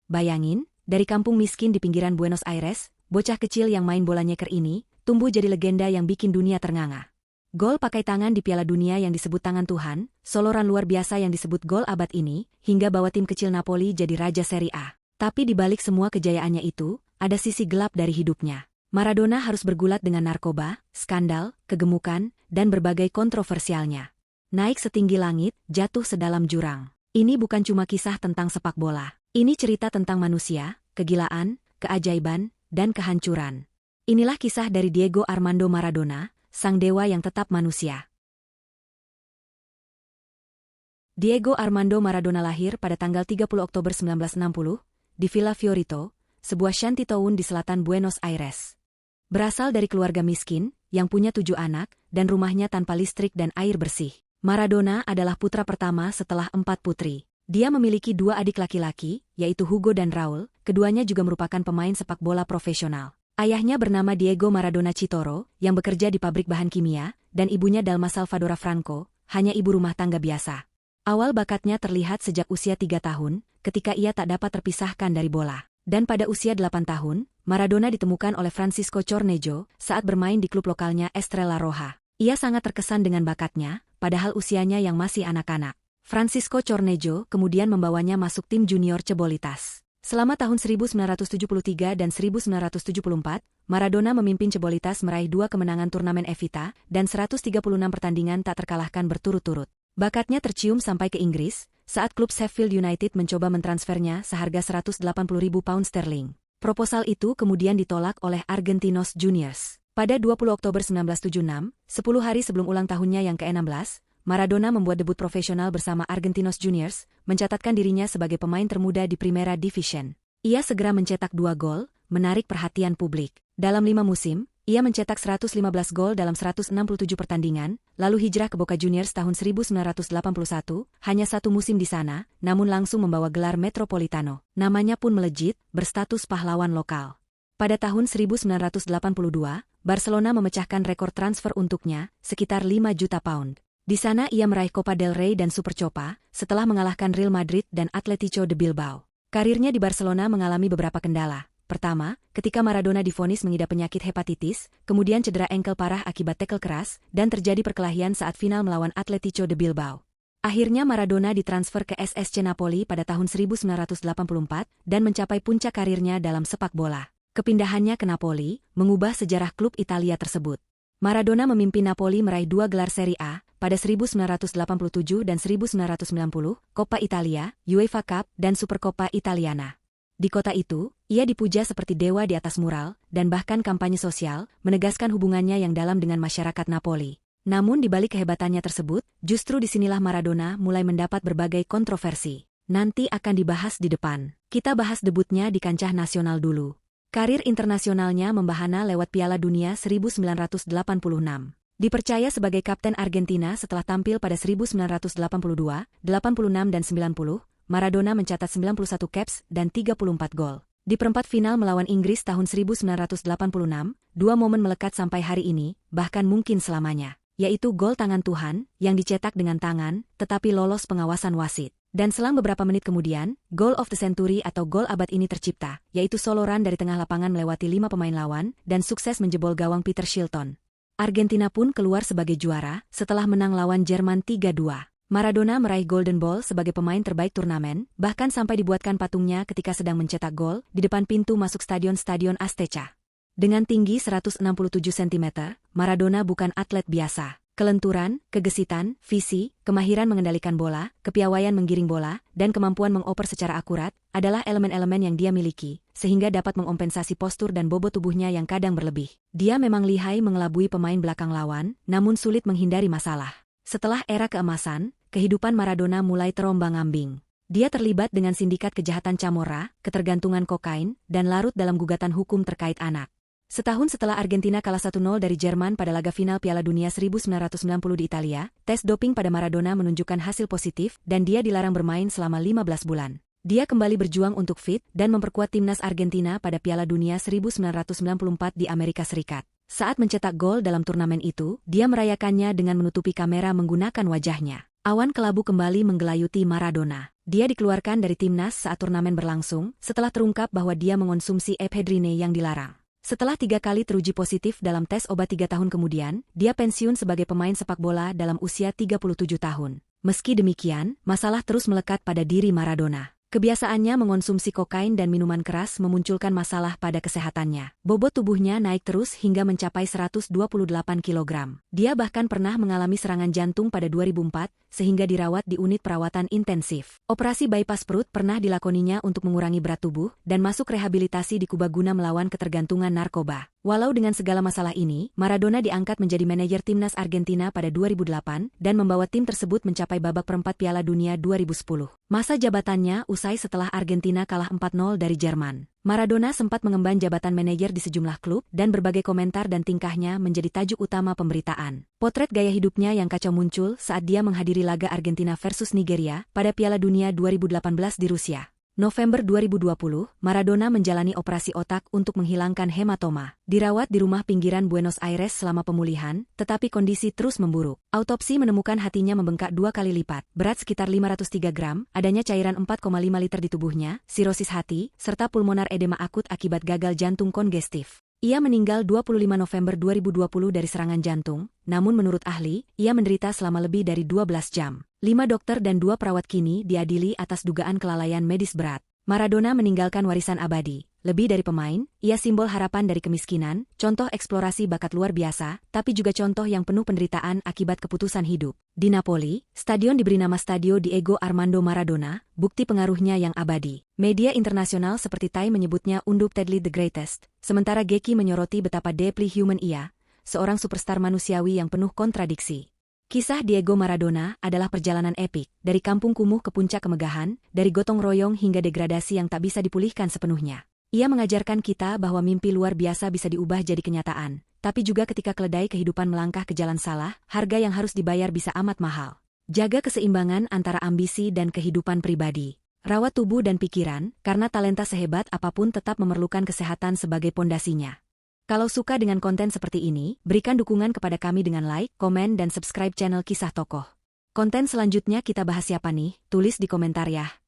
Bayangin, dari kampung miskin di pinggiran Buenos Aires, bocah kecil yang main bola nyeker ini, tumbuh jadi legenda yang bikin dunia ternganga. Gol pakai tangan di Piala Dunia yang disebut tangan Tuhan, soloran luar biasa yang disebut gol abad ini, hingga bawa tim kecil Napoli jadi raja Serie A. Tapi di balik semua kejayaannya itu, ada sisi gelap dari hidupnya. Maradona harus bergulat dengan narkoba, skandal, kegemukan, dan berbagai kontroversialnya. Naik setinggi langit, jatuh sedalam jurang. Ini bukan cuma kisah tentang sepak bola. Ini cerita tentang manusia, kegilaan, keajaiban, dan kehancuran. Inilah kisah dari Diego Armando Maradona, sang dewa yang tetap manusia. Diego Armando Maradona lahir pada tanggal 30 Oktober 1960, di Villa Fiorito, sebuah shantytown di selatan Buenos Aires. Berasal dari keluarga miskin, yang punya 7 anak, dan rumahnya tanpa listrik dan air bersih. Maradona adalah putra pertama setelah 4 putri. Dia memiliki 2 adik laki-laki, yaitu Hugo dan Raul, keduanya juga merupakan pemain sepak bola profesional. Ayahnya bernama Diego Maradona Chitoro, yang bekerja di pabrik bahan kimia, dan ibunya Dalma Salvadora Franco, hanya ibu rumah tangga biasa. Awal bakatnya terlihat sejak usia 3 tahun, ketika ia tak dapat terpisahkan dari bola. Dan pada usia 8 tahun, Maradona ditemukan oleh Francisco Cornejo saat bermain di klub lokalnya Estrella Roja. Ia sangat terkesan dengan bakatnya, padahal usianya yang masih anak-anak. Francisco Cornejo kemudian membawanya masuk tim junior Cebolitas. Selama tahun 1973 dan 1974, Maradona memimpin Cebolitas meraih 2 kemenangan turnamen Evita dan 136 pertandingan tak terkalahkan berturut-turut. Bakatnya tercium sampai ke Inggris, saat klub Sheffield United mencoba mentransfernya seharga 180.000 pound sterling. Proposal itu kemudian ditolak oleh Argentinos Juniors. Pada 20 Oktober 1976, 10 hari sebelum ulang tahunnya yang ke-16, Maradona membuat debut profesional bersama Argentinos Juniors, mencatatkan dirinya sebagai pemain termuda di Primera Division. Ia segera mencetak 2 gol, menarik perhatian publik. Dalam 5 musim, ia mencetak 115 gol dalam 167 pertandingan, lalu hijrah ke Boca Juniors tahun 1981, hanya 1 musim di sana, namun langsung membawa gelar Metropolitano. Namanya pun melejit, berstatus pahlawan lokal. Pada tahun 1982, Barcelona memecahkan rekor transfer untuknya, sekitar 5 juta pound. Di sana ia meraih Copa del Rey dan Supercopa, setelah mengalahkan Real Madrid dan Atletico de Bilbao. Karirnya di Barcelona mengalami beberapa kendala. Pertama, ketika Maradona divonis mengidap penyakit hepatitis, kemudian cedera engkel parah akibat tackle keras, dan terjadi perkelahian saat final melawan Atletico de Bilbao. Akhirnya Maradona ditransfer ke SSC Napoli pada tahun 1984, dan mencapai puncak karirnya dalam sepak bola. Kepindahannya ke Napoli, mengubah sejarah klub Italia tersebut. Maradona memimpin Napoli meraih 2 gelar Serie A, pada 1987 dan 1990, Coppa Italia, UEFA Cup, dan Supercoppa Italiana. Di kota itu, ia dipuja seperti dewa di atas mural, dan bahkan kampanye sosial, menegaskan hubungannya yang dalam dengan masyarakat Napoli. Namun di balik kehebatannya tersebut, justru disinilah Maradona mulai mendapat berbagai kontroversi. Nanti akan dibahas di depan. Kita bahas debutnya di kancah nasional dulu. Karir internasionalnya membahana lewat Piala Dunia 1986. Dipercaya sebagai kapten Argentina setelah tampil pada 1982, 86 dan 90, Maradona mencatat 91 caps dan 34 gol. Di perempat final melawan Inggris tahun 1986, 2 momen melekat sampai hari ini, bahkan mungkin selamanya, yaitu gol tangan Tuhan, yang dicetak dengan tangan, tetapi lolos pengawasan wasit. Dan selang beberapa menit kemudian, Goal of the Century atau gol abad ini tercipta, yaitu soloran dari tengah lapangan melewati 5 pemain lawan, dan sukses menjebol gawang Peter Shilton. Argentina pun keluar sebagai juara, setelah menang lawan Jerman 3-2. Maradona meraih Golden Ball sebagai pemain terbaik turnamen, bahkan sampai dibuatkan patungnya ketika sedang mencetak gol, di depan pintu masuk Stadion Azteca. Dengan tinggi 167 cm, Maradona bukan atlet biasa. Kelenturan, kegesitan, visi, kemahiran mengendalikan bola, kepiawaian menggiring bola, dan kemampuan mengoper secara akurat, adalah elemen-elemen yang dia miliki, sehingga dapat mengompensasi postur dan bobot tubuhnya yang kadang berlebih. Dia memang lihai mengelabui pemain belakang lawan, namun sulit menghindari masalah. Setelah era keemasan, kehidupan Maradona mulai terombang-ambing. Dia terlibat dengan sindikat kejahatan Camorra, ketergantungan kokain, dan larut dalam gugatan hukum terkait anak. Setahun setelah Argentina kalah 1-0 dari Jerman pada laga final Piala Dunia 1990 di Italia, tes doping pada Maradona menunjukkan hasil positif dan dia dilarang bermain selama 15 bulan. Dia kembali berjuang untuk fit dan memperkuat timnas Argentina pada Piala Dunia 1994 di Amerika Serikat. Saat mencetak gol dalam turnamen itu, dia merayakannya dengan menutupi kamera menggunakan wajahnya. Awan kelabu kembali menggelayuti Maradona. Dia dikeluarkan dari timnas saat turnamen berlangsung, setelah terungkap bahwa dia mengonsumsi ephedrine yang dilarang. Setelah 3 kali teruji positif dalam tes obat 3 tahun kemudian, dia pensiun sebagai pemain sepak bola dalam usia 37 tahun. Meski demikian, masalah terus melekat pada diri Maradona. Kebiasaannya mengonsumsi kokain dan minuman keras memunculkan masalah pada kesehatannya. Bobot tubuhnya naik terus hingga mencapai 128 kg. Dia bahkan pernah mengalami serangan jantung pada 2004, sehingga dirawat di unit perawatan intensif. Operasi bypass perut pernah dilakoninya untuk mengurangi berat tubuh dan masuk rehabilitasi di Kuba guna melawan ketergantungan narkoba. Walau dengan segala masalah ini, Maradona diangkat menjadi manajer timnas Argentina pada 2008 dan membawa tim tersebut mencapai babak perempat Piala Dunia 2010. Masa jabatannya usai setelah Argentina kalah 4-0 dari Jerman. Maradona sempat mengemban jabatan manajer di sejumlah klub dan berbagai komentar dan tingkahnya menjadi tajuk utama pemberitaan. Potret gaya hidupnya yang kacau muncul saat dia menghadiri laga Argentina versus Nigeria pada Piala Dunia 2018 di Rusia. November 2020, Maradona menjalani operasi otak untuk menghilangkan hematoma. Dirawat di rumah pinggiran Buenos Aires selama pemulihan, tetapi kondisi terus memburuk. Autopsi menemukan hatinya membengkak 2 kali lipat, berat sekitar 503 gram, adanya cairan 4,5 liter di tubuhnya, sirosis hati, serta pulmonar edema akut akibat gagal jantung kongestif. Ia meninggal 25 November 2020 dari serangan jantung, namun menurut ahli, ia menderita selama lebih dari 12 jam. 5 dokter dan 2 perawat kini diadili atas dugaan kelalaian medis berat. Maradona meninggalkan warisan abadi. Lebih dari pemain, ia simbol harapan dari kemiskinan, contoh eksplorasi bakat luar biasa, tapi juga contoh yang penuh penderitaan akibat keputusan hidup. Di Napoli, stadion diberi nama Stadio Diego Armando Maradona, bukti pengaruhnya yang abadi. Media internasional seperti Time menyebutnya undoubtedly the greatest, sementara Geki menyoroti betapa deeply human ia, seorang superstar manusiawi yang penuh kontradiksi. Kisah Diego Maradona adalah perjalanan epik, dari kampung kumuh ke puncak kemegahan, dari gotong royong hingga degradasi yang tak bisa dipulihkan sepenuhnya. Ia mengajarkan kita bahwa mimpi luar biasa bisa diubah jadi kenyataan, tapi juga ketika keledai kehidupan melangkah ke jalan salah, harga yang harus dibayar bisa amat mahal. Jaga keseimbangan antara ambisi dan kehidupan pribadi. Rawat tubuh dan pikiran, karena talenta sehebat apapun tetap memerlukan kesehatan sebagai pondasinya. Kalau suka dengan konten seperti ini, berikan dukungan kepada kami dengan like, komen dan subscribe channel Kisah Tokoh. Konten selanjutnya kita bahas siapa nih? Tulis di komentar ya.